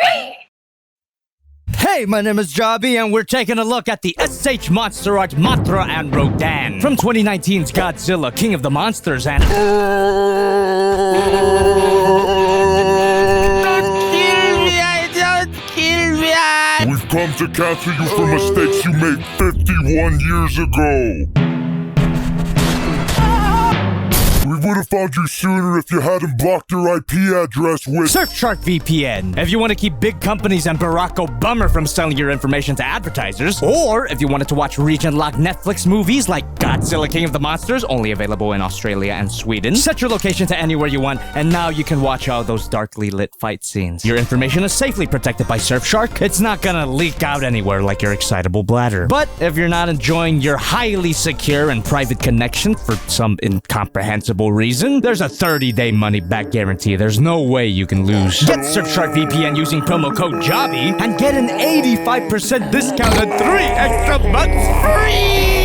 Jobby! Hey, my name is Jobby, and we're taking a look at the SH Monsterarts Mothra and Rodan from 2019's Godzilla King of the Monsters and... Don't kill me! We've come to cancel you for mistakes you made 51 years ago. We would have found you sooner if you hadn't blocked your IP address with Surfshark VPN. If you want to keep big companies and Barack Obama from selling your information to advertisers, or if you wanted to watch region-locked Netflix movies like Godzilla King of the Monsters, only available in Australia and Sweden, set your location to anywhere you want, and now you can watch all those darkly lit fight scenes. Your information is safely protected by Surfshark. It's not gonna leak out anywhere like your excitable bladder. But if you're not enjoying your highly secure and private connection for some incomprehensible reason, there's a 30-day money-back guarantee. There's no way you can lose. Get Surfshark VPN using promo code JOBBY and get an 85% discount and 3 extra months free!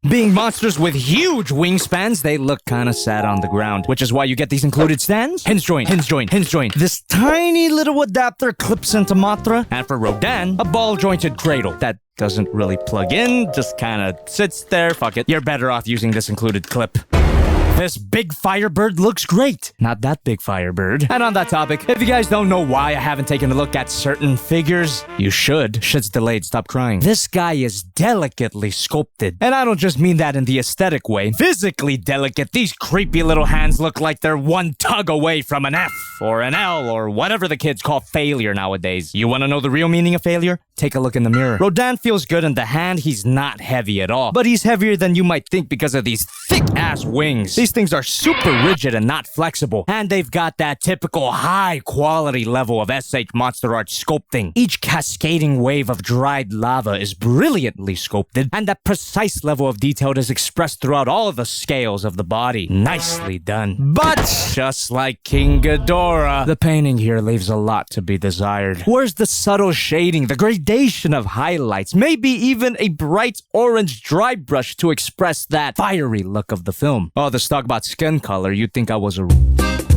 Being monsters with huge wingspans, they look kinda sad on the ground, which is why you get these included stands. Hinge joint, hinge joint, hinge joint. This tiny little adapter clips into Mothra, and for Rodan, a ball-jointed cradle that doesn't really plug in, just kinda sits there. Fuck it. You're better off using this included clip. This big Firebird looks great. Not that big Firebird. And on that topic, if you guys don't know why I haven't taken a look at certain figures, you should. Shit's delayed, stop crying. This guy is delicately sculpted. And I don't just mean that in the aesthetic way. Physically delicate, these creepy little hands look like they're one tug away from an F, or an L, or whatever the kids call failure nowadays. You wanna know the real meaning of failure? Take a look in the mirror. Rodan feels good in the hand, he's not heavy at all. But he's heavier than you might think because of these thick-ass wings. These things are super rigid and not flexible, and they've got that typical high-quality level of SH Monsterarts sculpting. Each cascading wave of dried lava is brilliantly sculpted, and that precise level of detail is expressed throughout all of the scales of the body. Nicely done. But, just like King Ghidorah, the painting here leaves a lot to be desired. Where's the subtle shading, the gradation of highlights, maybe even a bright orange dry brush to express that fiery look of the film? Oh, the talk about skin color, you'd think I was a...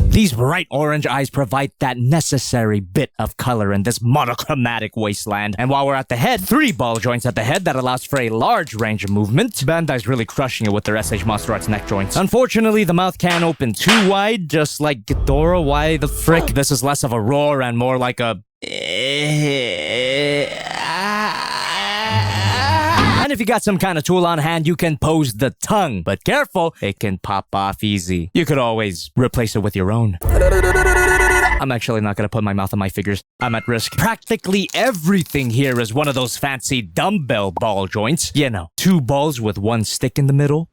These bright orange eyes provide that necessary bit of color in this monochromatic wasteland. And while we're at the head, 3 ball joints at the head that allows for a large range of movement. Bandai's really crushing it with their SH Monsterarts neck joints. Unfortunately, the mouth can't open too wide, just like Ghidorah. Why the frick? This is less of a roar and more like a... And if you got some kind of tool on hand, you can pose the tongue. But careful, it can pop off easy. You could always replace it with your own. I'm actually not gonna put my mouth on my figures. I'm at risk. Practically everything here is one of those fancy dumbbell ball joints. You know, 2 balls with 1 stick in the middle.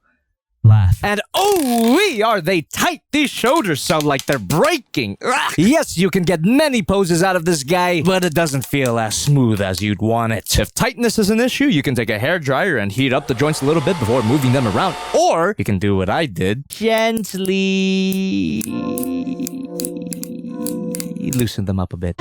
Laugh. And oh-wee, are they tight! These shoulders sound like they're breaking. Ugh. Yes, you can get many poses out of this guy, but it doesn't feel as smooth as you'd want it. If tightness is an issue, you can take a hairdryer and heat up the joints a little bit before moving them around. Or you can do what I did. Gently loosen them up a bit.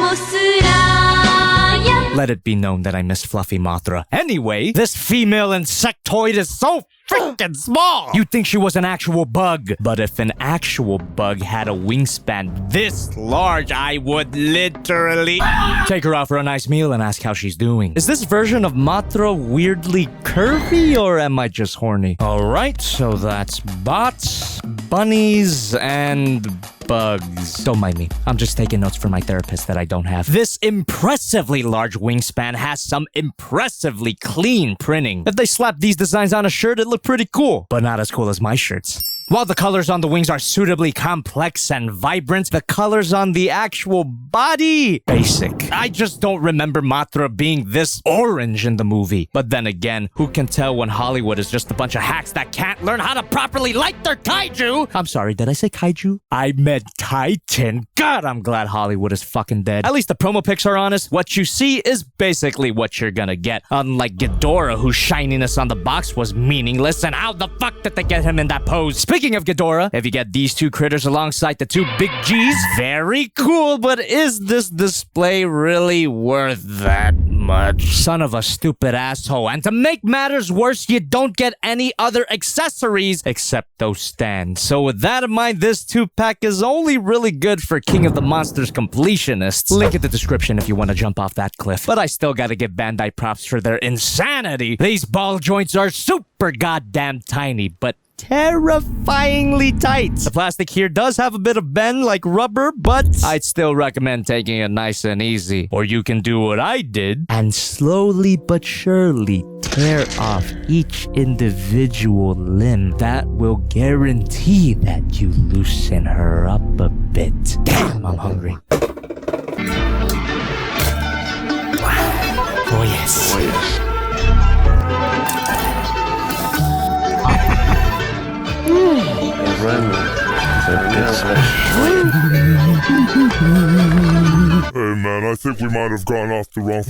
Let it be known that I miss Fluffy Mothra. Anyway, this female insectoid is so freaking small! You'd think she was an actual bug. But if an actual bug had a wingspan this large, I would literally take her out for a nice meal and ask how she's doing. Is this version of Mothra weirdly curvy, or am I just horny? Alright, so that's bots, bunnies, and... bugs. Don't mind me. I'm just taking notes from my therapist that I don't have. This impressively large wingspan has some impressively clean printing. If they slapped these designs on a shirt, it'd look pretty cool. But not as cool as my shirts. While the colors on the wings are suitably complex and vibrant, the colors on the actual body... basic. I just don't remember Mothra being this orange in the movie. But then again, who can tell when Hollywood is just a bunch of hacks that can't learn how to properly light their kaiju? I'm sorry, did I say kaiju? I meant Titan. God, I'm glad Hollywood is fucking dead. At least the promo pics are honest. What you see is basically what you're gonna get. Unlike Ghidorah, whose shininess on the box was meaningless, and how the fuck did they get him in that pose? Speaking of Ghidorah, if you get these two critters alongside the two big G's, very cool, but is this display really worth that much? Son of a stupid asshole. And to make matters worse, you don't get any other accessories except those stands. So with that in mind, this 2-pack is only really good for King of the Monsters completionists. Link in the description if you want to jump off that cliff. But I still gotta give Bandai props for their insanity. These ball joints are super goddamn tiny, but terrifyingly tight. The plastic here does have a bit of bend like rubber, but I'd still recommend taking it nice and easy. Or you can do what I did and slowly but surely tear off each individual limb. That will guarantee that you loosen her up a bit. Damn, I'm hungry. Oh yes. Oh, yes. Hey man, I think we might have gone off the wrong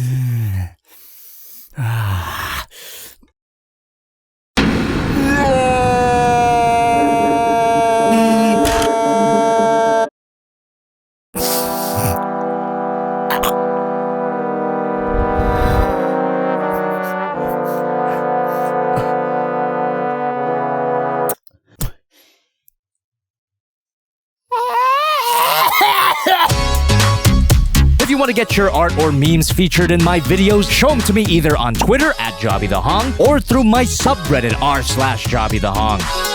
If you want to get your art or memes featured in my videos, show them to me either on Twitter @JobbytheHong or through my subreddit r/JobbytheHong.